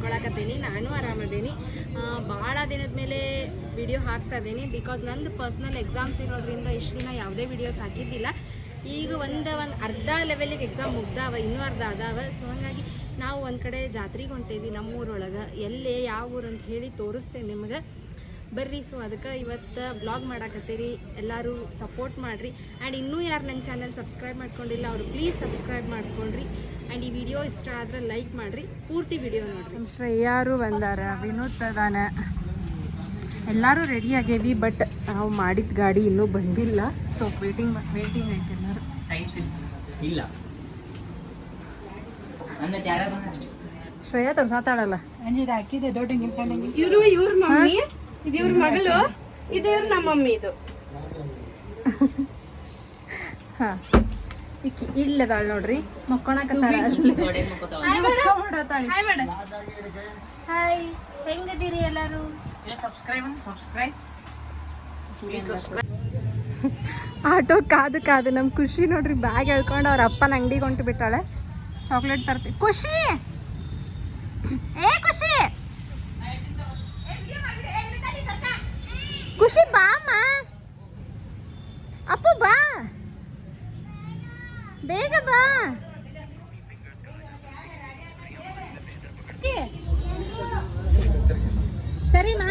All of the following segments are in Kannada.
ಹೇಳ್ಕೊಳಕತ್ತೀನಿ. ನಾನು ಆರಾಮದೇನಿ. ಭಾಳ ದಿನದ ಮೇಲೆ ವಿಡಿಯೋ ಹಾಕ್ತಾ ಇದ್ದೀನಿ. ಬಿಕಾಸ್ ನಂದು ಪರ್ಸ್ನಲ್ ಎಕ್ಸಾಮ್ಸ್ ಇರೋದ್ರಿಂದ ಇಷ್ಟು ದಿನ ಯಾವುದೇ ವಿಡಿಯೋಸ್ ಹಾಕಿದ್ದಿಲ್ಲ. ಈಗ ಒಂದು ಅರ್ಧ ಲೆವೆಲಿಗೆ ಎಕ್ಸಾಮ್ ಮುಗ್ದಾವ, ಇನ್ನೂ ಅರ್ಧ ಅದಾವ. ಸೊ ಹಾಗಾಗಿ ನಾವು ಒಂದು ಕಡೆ ಜಾತ್ರೆಗೆ ಹೊಂಟೇವಿ ನಮ್ಮೂರೊಳಗೆ. ಎಲ್ಲೇ ಯಾವ ಊರು ಅಂತ ಹೇಳಿ ತೋರಿಸ್ತೇನೆ ನಿಮಗೆ, ಬರ್ರಿ. ಸೊ ಅದಕ್ಕೆ ಇವತ್ತು ಬ್ಲಾಗ್ ಮಾಡಾಕತ್ತೀರಿ. ಎಲ್ಲರೂ ಸಪೋರ್ಟ್ ಮಾಡಿರಿ. ಆ್ಯಂಡ್ ಇನ್ನೂ ಯಾರು ನನ್ನ ಚಾನಲ್ ಸಬ್ಸ್ಕ್ರೈಬ್ ಮಾಡ್ಕೊಂಡಿಲ್ಲ ಅವರು ಪ್ಲೀಸ್ ಸಬ್ಸ್ಕ್ರೈಬ್ ಮಾಡ್ಕೊಳ್ರಿ. ಆ್ಯಂಡ್ ಈ ವಿಡಿಯೋ ಇಷ್ಟ ಆದ್ರೆ ಲೈಕ್ ಮಾಡಿರಿ, ಪೂರ್ತಿ ವಿಡಿಯೋ ನೋಡಿರಿ. ಶ್ರೇಯಾರು ಬಂದಾರ, ವಿನೋದ್ ಅದಾನ, ಎಲ್ಲರೂ ರೆಡಿ ಆಗೇವಿ. ಬಟ್ ನಾವು ಮಾಡಿದ ಗಾಡಿ ಇನ್ನೂ ಬಂದಿಲ್ಲ. ಸೊ ವೇಟಿಂಗ್ ಐತೆ ಎಲ್ಲರೂ. ಟೈಮ್ ಸಿನ್ಸ್ ಇಲ್ಲ ಶ್ರೇಯಾ ತರ್ಸಾತಾಳಲ್ಲ. ಇವ್ರು ಇವ್ರ ಮಮ್ಮಿ, ಇದು ಇವ್ರ ಮಗಳು, ಇದು ಇವ್ರ ನಮ್ಮ ಮಮ್ಮಿ. ಇದು ಹಾ ಇಲ್ಲದಾಳ ನೋಡ್ರಿ, ಮಕ್ಕೊಳಕತ್ತಾಳ. ಹಾಯ್, ಹೆಂಗದಿರಿ ಎಲ್ಲರೂ? ಆಟೋ ಕಾದು ನಮ್ ಖುಷಿ ನೋಡ್ರಿ ಬ್ಯಾಗ್ ಹೇಳ್ಕೊಂಡು ಅವ್ರ ಅಪ್ಪನ ಅಂಗಡಿಗೆ ಹೊಂಟು ಬಿಟ್ಟಾಳೆ. ಚಾಕ್ಲೇಟ್ ತರ್ತೀವಿ. ಖುಷಿ, ಏ ಖುಷಿ, ಖುಷಿ ಬಾ ಅಮ್ಮ, ಅಪ್ಪು ಬಾ, ಬೇಗ ಬಾ. ಸರಿಮಾ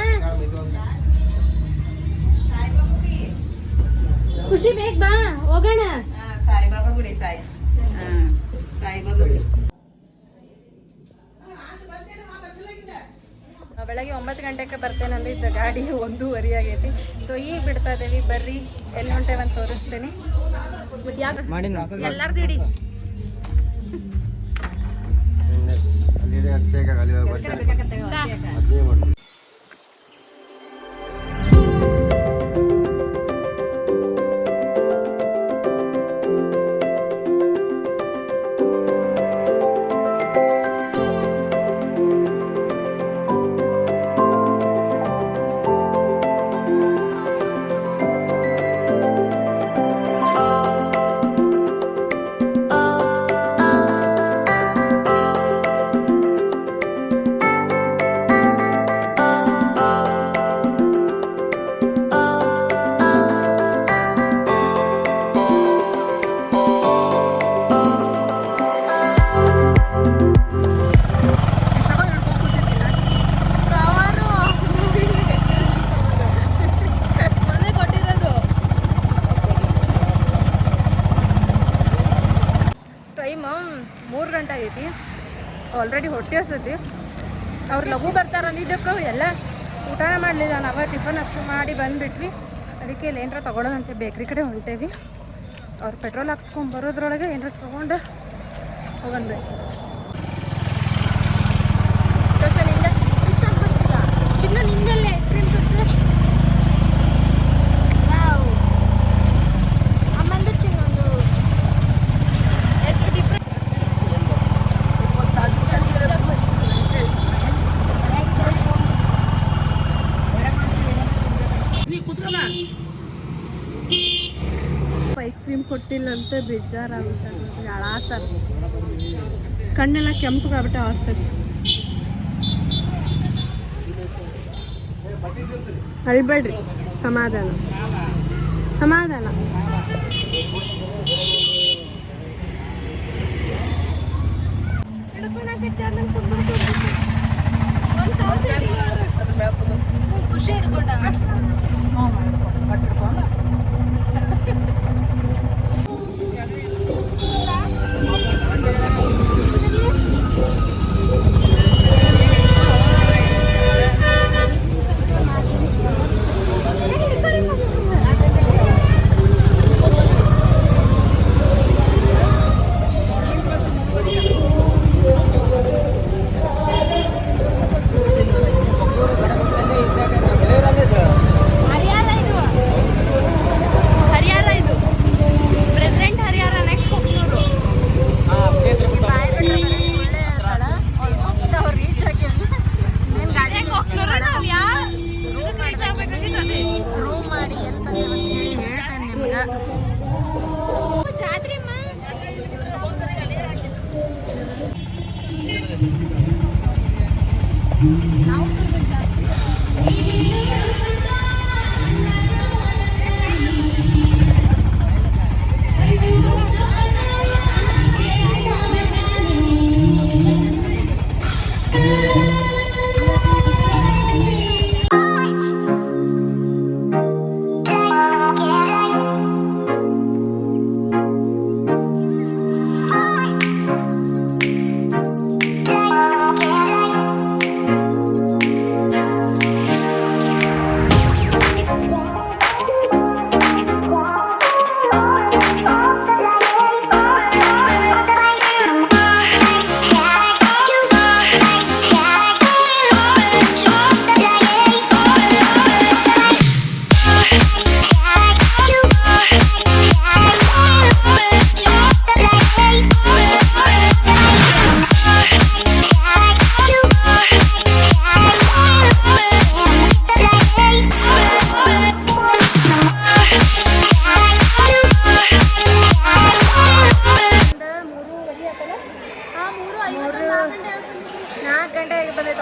ಖುಷಿ, ಬೇಗ ಬಾ, ಹೋಗೋಣ. ಸಾಯಿಬಾಬಾ ಗುಡಿ, ಸಾಯಿಬಾಬಾ ಗುಡಿ. ಬೆಳಗ್ಗೆ 9 ಗಂಟೆಗೆ ಬರ್ತೇನೆ ಅಂದಿದ್ದ ಗಾಡಿ 1:15 ಆಗೈತಿ. ಸೊ ಈಗ ಬಿಡ್ತಾ ಇದ್ದೀವಿ, ಬರ್ರಿ ಎಲ್ಲಿ ಹೊಂಟೇವಂತ ತೋರಿಸ್ತೇನೆ. ಎಲ್ಲಾರ್ದು ಇಡಿ. ಟೈಮ್ 3 ಗಂಟೆ ಆಗೈತಿ. ಆಲ್ರೆಡಿ ಹೊಟ್ಟೆ ಹಸತಿ. ಅವ್ರು ಲಘು ಬರ್ತಾರ ಅಂದಿದ್ದಕ್ಕೆ ಎಲ್ಲ ಊಟನ ಮಾಡಲಿಲ್ಲ. ನಾವು ಟಿಫನ್ ಅಷ್ಟು ಮಾಡಿ ಬಂದುಬಿಟ್ವಿ. ಅದಕ್ಕೆ ಇಲ್ಲಿ ಏನರ ತೊಗೊಳೋದಂತೆ ಬೇಕ್ರಿ ಕಡೆ ಹೊಂಟೇವಿ. ಅವ್ರು ಪೆಟ್ರೋಲ್ ಹಾಕ್ಸ್ಕೊಂಡು ಬರೋದ್ರೊಳಗೆ ಏನರ ತೊಗೊಂಡು ಹೋಗನ್ಬೇಕು. ನಿಂದ ಗೊತ್ತಿಲ್ಲ ಚಿನ್ನ, ನಿಂದಲ್ಲೇ ಐಸ್ ಕ್ರೀಮ್ ತೋರಿಸು. ವಾವ್, ಅಮ್ಮಂದು ಚಿನ್ನೊಂದು ಎಷ್ಟು ಡಿಫ್ರೆಂಟ್. ಐಸ್ ಕ್ರೀಮ್ ಕೊಟ್ಟಿಲ್ಲ ಅಂತ ಬೇಜಾರಾಗುತ್ತೆ. ಅಳಾತಾರ, ಕಣ್ಣೆಲ್ಲ ಕೆಂಪಗಾಗ್ಬಿಟ್ಟು ಆಗ್ತದೆ. ಅಳ್ಬೇಡ್ರಿ, ಸಮಾಧಾನ ಸಮಾಧಾನ. ಖುಷಿ ಹಿಡ್ಕೊಂಡ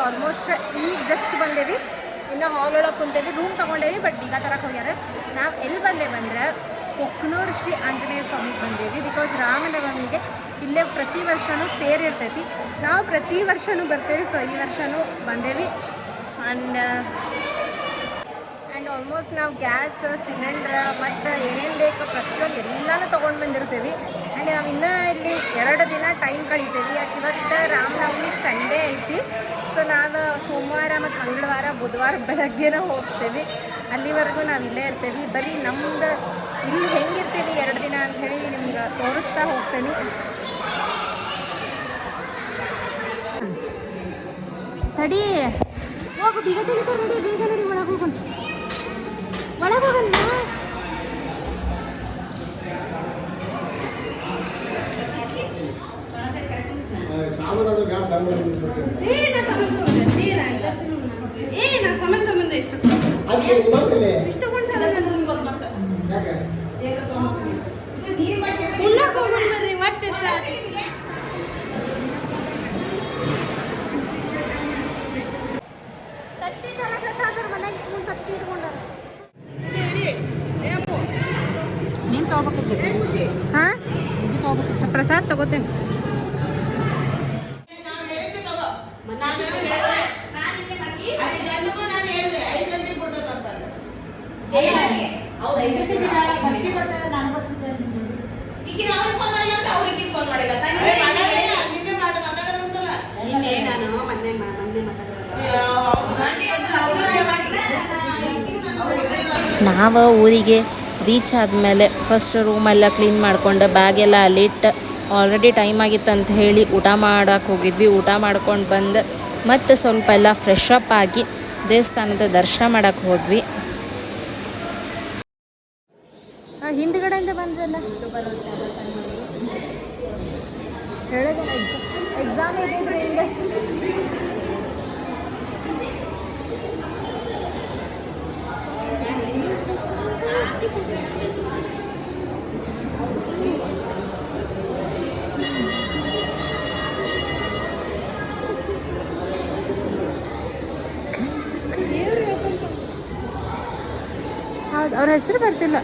ಆಲ್ಮೋಸ್ಟ್ ಈಗ ಜಸ್ಟ್ ಬಂದೇವಿ. ಇನ್ನು ಹಾಲ್ ಒಳಗೆ ಕುಂತೇವಿ, ರೂಮ್ ತೊಗೊಂಡೇವಿ, ಬಟ್ ಬೀಗ ತರಕ್ಕೆ ಹೋಗ್ಯಾರ. ನಾವು ಎಲ್ಲಿ ಬಂದೇವಂದ್ರೆ ಕೊಕ್ನೂರು ಶ್ರೀ ಆಂಜನೇಯ ಸ್ವಾಮಿಗೆ ಬಂದೇವಿ. ಬಿಕಾಸ್ ರಾಮನವಮಿಗೆ ಇಲ್ಲೇ ಪ್ರತಿ ವರ್ಷವೂ ತೇರು ಇರ್ತೈತಿ. ನಾವು ಪ್ರತಿ ವರ್ಷವೂ ಬರ್ತೇವೆ. ಸೊ ಈ ವರ್ಷವೂ ಬಂದೇವಿ. ಆ್ಯಂಡ್ ಆಲ್ಮೋಸ್ಟ್ ನಾವು ಗ್ಯಾಸ್ ಸಿಲಿಂಡ್ರ್ ಮತ್ತು ಏನೇನು ಬೇಕೋ ಪ್ರತಿಯೊಂದು ಎಲ್ಲನೂ ತೊಗೊಂಡು ಬಂದಿರ್ತೀವಿ. ಆ್ಯಂಡ್ ನಾವು ಇನ್ನೂ ಇಲ್ಲಿ 2 ದಿನ ಟೈಮ್ ಕಳೀತೇವೆ. ಯಾಕೆ ಇವತ್ತು ರಾಮನವಮಿ ಸಂಡೇ ಐತಿ. ಸೊ ನಾವು ಸೋಮವಾರ ಮತ್ತು ಮಂಗಳವಾರ ಬುಧವಾರ ಬೆಳಗ್ಗೆನೇ ಹೋಗ್ತೇವೆ. ಅಲ್ಲಿವರೆಗೂ ನಾವು ಇಲ್ಲೇ ಇರ್ತೇವೆ. ಬರೀ ನಮ್ದು ಇಲ್ಲಿ ಹೆಂಗಿರ್ತೀವಿ 2 ದಿನ ಅಂತ ಹೇಳಿ ನಿಮ್ಗೆ ತೋರಿಸ್ತಾ ಹೋಗ್ತೇನೆ. ತಡಿ ಹೋಗು, ಬೀಗ ತೆಗಿತಾರೆ ನೋಡಿ, ಬೇಗ ನಡಿ, ಒಳಗೆ ಹೋಗೋಣ, ಒಳಗೆ ಹೋಗಲ್ಲ. ಪ್ರಸಾದ್ ತಗೋತೇನೆ. ನಾವು ಊರಿಗೆ ರೀಚ್ ಆದಮೇಲೆ ಫಸ್ಟ್ ರೂಮೆಲ್ಲ ಕ್ಲೀನ್ ಮಾಡ್ಕೊಂಡು ಬ್ಯಾಗೆಲ್ಲ ಅಲ್ಲಿಟ್ಟು ಆಲ್ರೆಡಿ ಟೈಮ್ ಆಗಿತ್ತು ಅಂತ ಹೇಳಿ ಊಟ ಮಾಡೋಕೆ ಹೋಗಿದ್ವಿ. ಊಟ ಮಾಡ್ಕೊಂಡು ಬಂದು ಮತ್ತು ಸ್ವಲ್ಪ ಎಲ್ಲ ಫ್ರೆಶ್ ಅಪ್ ಆಗಿ ದೇವಸ್ಥಾನದ ದರ್ಶನ ಮಾಡೋಕೆ ಹೋದ್ವಿ. ಹಿಂದ್ಗಡೆಯಿಂದ ಬಂದ್ರಲ್ಲ, ಹೇಳಿದೆ ಎಕ್ಸಾಮ್ ಇದ್ದಿದ್ರೆ ಹಿಂದೆ. ಹೌದು, ಅವ್ರ ಹೆಸರು ಬರ್ತಿಲ್ಲ.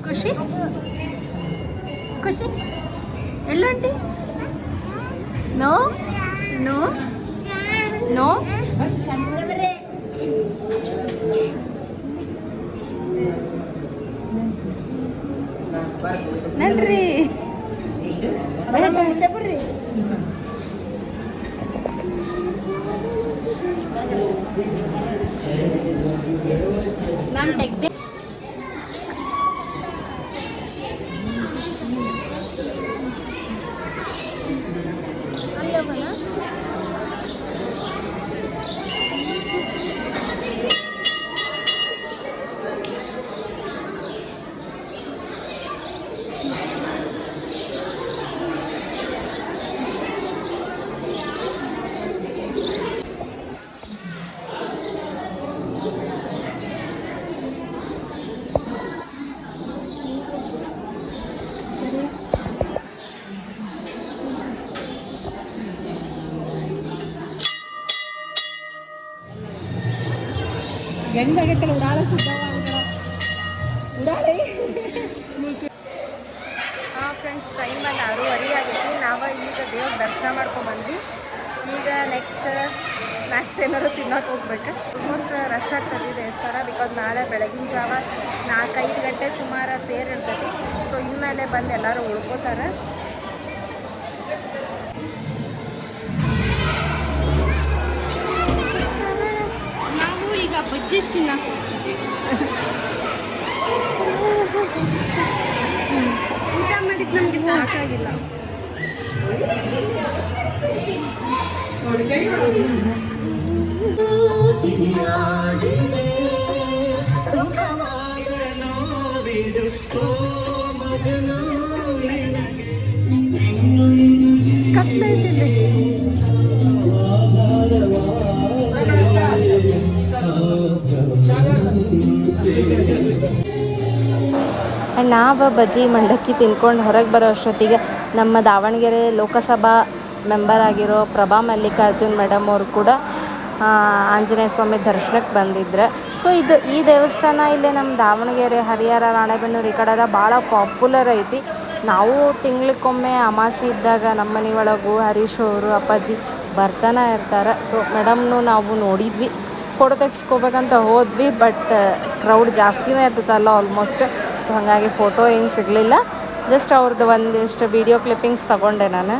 ಖುಷಿ ಖುಷಿ ಎಲ್ಲಂಟಿ? ನೋ ನೋ ನೋ ನಡ್ರಿ. ನಾನು ತೆಗ್ದೆ. ಹೆಂಗಾಗೈತಲ್ಲ ಉಡಾಳ ಉಡಾಳೆ. ಫ್ರೆಂಡ್ಸ್ ಟೈಮಲ್ಲಿ 6:30 ಆಗೈತಿ. ನಾವು ಈಗ ದೇವ್ರ ದರ್ಶನ ಮಾಡ್ಕೊಂಡ್ಬಂದ್ವಿ. ಈಗ ನೆಕ್ಸ್ಟ್ ಸ್ನ್ಯಾಕ್ಸ್ ಏನಾದ್ರು ತಿನ್ನೋಕೆ ಹೋಗ್ಬೇಕು. ಆಲ್ಮೋಸ್ಟ್ ರಶ್ ಆಗ್ತದೆ ದೇವಸ್ಥಾನ, ಬಿಕಾಸ್ ನಾಳೆ ಬೆಳಗಿನ ಜಾವ 4-5 ಗಂಟೆ ಸುಮಾರು ತೇರು ಇರ್ತೈತಿ. ಸೊ ಇನ್ಮೇಲೆ ಬಂದು ಎಲ್ಲರೂ ಉಳ್ಕೋತಾರೆ. ನಾವು ಈಗ ಬಜ್ಜಿ ತಿನ್ನಕ್ಕೆ ಊಟ ಮಾಡಿದ್ದು ನಮಗೆ ಸಾಕಾಗಿಲ್ಲ. ನಾವು ಬಜ್ಜಿ ಮಂಡಕ್ಕಿ ತಿನ್ಕೊಂಡು ಹೊರಗೆ ಬರೋ ಅಷ್ಟೊತ್ತಿಗೆ ನಮ್ಮ ದಾವಣಗೆರೆ ಲೋಕಸಭಾ ಮೆಂಬರ್ ಆಗಿರೋ ಪ್ರಭಾ ಮಲ್ಲಿಕಾರ್ಜುನ್ ಮೇಡಮ್ ಅವರು ಕೂಡ ಆಂಜನೇಯ ಸ್ವಾಮಿ ದರ್ಶನಕ್ಕೆ ಬಂದಿದ್ರು. ಸೊ ಈ ದೇವಸ್ಥಾನ ಇಲ್ಲೇ ನಮ್ಮ ದಾವಣಗೆರೆ, ಹರಿಹರ, ರಾಣೆಬೆನ್ನೂರು ಈ ಕಡೆ ಎಲ್ಲ ಭಾಳ ಪಾಪ್ಯುಲರ್ ಐತಿ. ನಾವು ತಿಂಗ್ಳಿಗೊಮ್ಮೆ ಅಮಾಸೆ ಇದ್ದಾಗ ನಮ್ಮ ಮನೆ ಒಳಗೂ ಹರೀಶ್ ಅವರು ಅಪ್ಪಾಜಿ ಬರ್ತಾನೆ ಇರ್ತಾರೆ. ಸೊ ಮೇಡಮ್ನು ನಾವು ನೋಡಿದ್ವಿ, ಫೋಟೋ ತೆಗೆಸ್ಕೋಬೇಕಂತ ಹೋದ್ವಿ. ಬಟ್ ಕ್ರೌಡ್ ಜಾಸ್ತಿನೇ ಇರ್ತೈತಲ್ಲ ಆಲ್ಮೋಸ್ಟ್. ಸೊ ಹಾಗಾಗಿ ಫೋಟೋ ಏನು ಸಿಗಲಿಲ್ಲ. ಜಸ್ಟ್ ಅವ್ರದ್ದು ಒಂದಿಷ್ಟು ವೀಡಿಯೋ ಕ್ಲಿಪ್ಪಿಂಗ್ಸ್ ತಗೊಂಡೆ ನಾನು.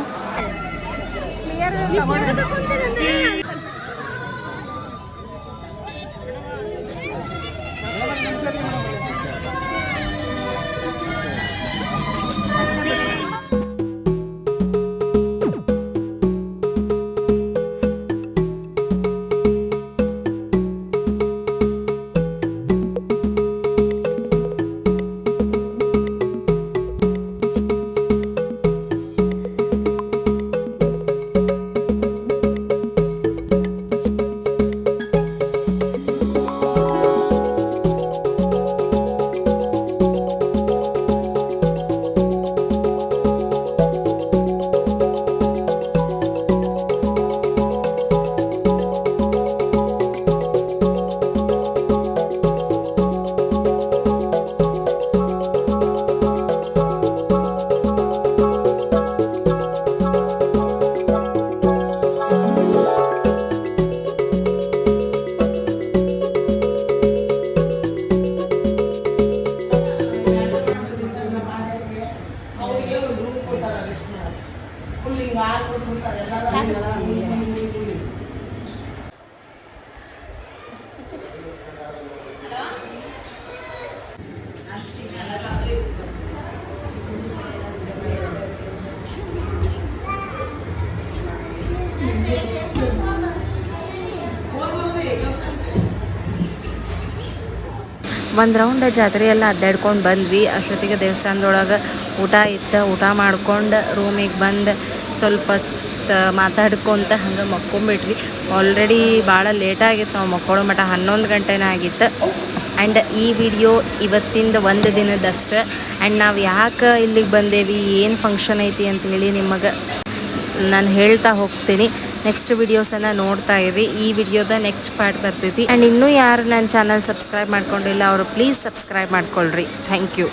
ಒಂದು ರೌಂಡ್ ಜಾತ್ರೆ ಎಲ್ಲ ಅಡ್ಡಾಡ್ಕೊಂಡು ಬಂದ್ವಿ. ಅಷ್ಟೊತ್ತಿಗೆ ದೇವಸ್ಥಾನದೊಳಗೆ ಊಟ ಇತ್ತು. ಊಟ ಮಾಡ್ಕೊಂಡು ರೂಮಿಗೆ ಬಂದು ಸ್ವಲ್ಪ ಮಾತಾಡ್ಕೊತ ಹಂಗೆ ಮಕ್ಕೊಂಬಿಟ್ವಿ. ಆಲ್ರೆಡಿ ಭಾಳ ಲೇಟಾಗಿತ್ತು, ನಾವು ಮಕ್ಕೊಳ್ಳೋ ಮಟ್ಟ 11 ಗಂಟೆನೇ ಆಗಿತ್ತು. ಆ್ಯಂಡ್ ಈ ವಿಡಿಯೋ ಇವತ್ತಿಂದ ಒಂದು ದಿನದಷ್ಟೇ. ಆ್ಯಂಡ್ ನಾವು ಯಾಕೆ ಇಲ್ಲಿಗೆ ಬಂದೇವಿ, ಏನು ಫಂಕ್ಷನ್ ಐತಿ ಅಂಥೇಳಿ ನಿಮಗೆ ನಾನು ಹೇಳ್ತಾ ಹೋಗ್ತೀನಿ. ನೆಕ್ಸ್ಟ್ ವಿಡಿಯೋಸನ್ನು ನೋಡ್ತಾ ಇರಿ. ಈ ವಿಡಿಯೋದ ನೆಕ್ಸ್ಟ್ ಪಾರ್ಟ್ ಬರ್ತೈತಿ. ಆ್ಯಂಡ್ ಇನ್ನೂ ಯಾರು ನನ್ನ ಚಾನಲ್ ಸಬ್ಸ್ಕ್ರೈಬ್ ಮಾಡ್ಕೊಂಡಿಲ್ಲ ಅವರು ಪ್ಲೀಸ್ ಸಬ್ಸ್ಕ್ರೈಬ್ ಮಾಡ್ಕೊಳ್ರಿ. Thank you.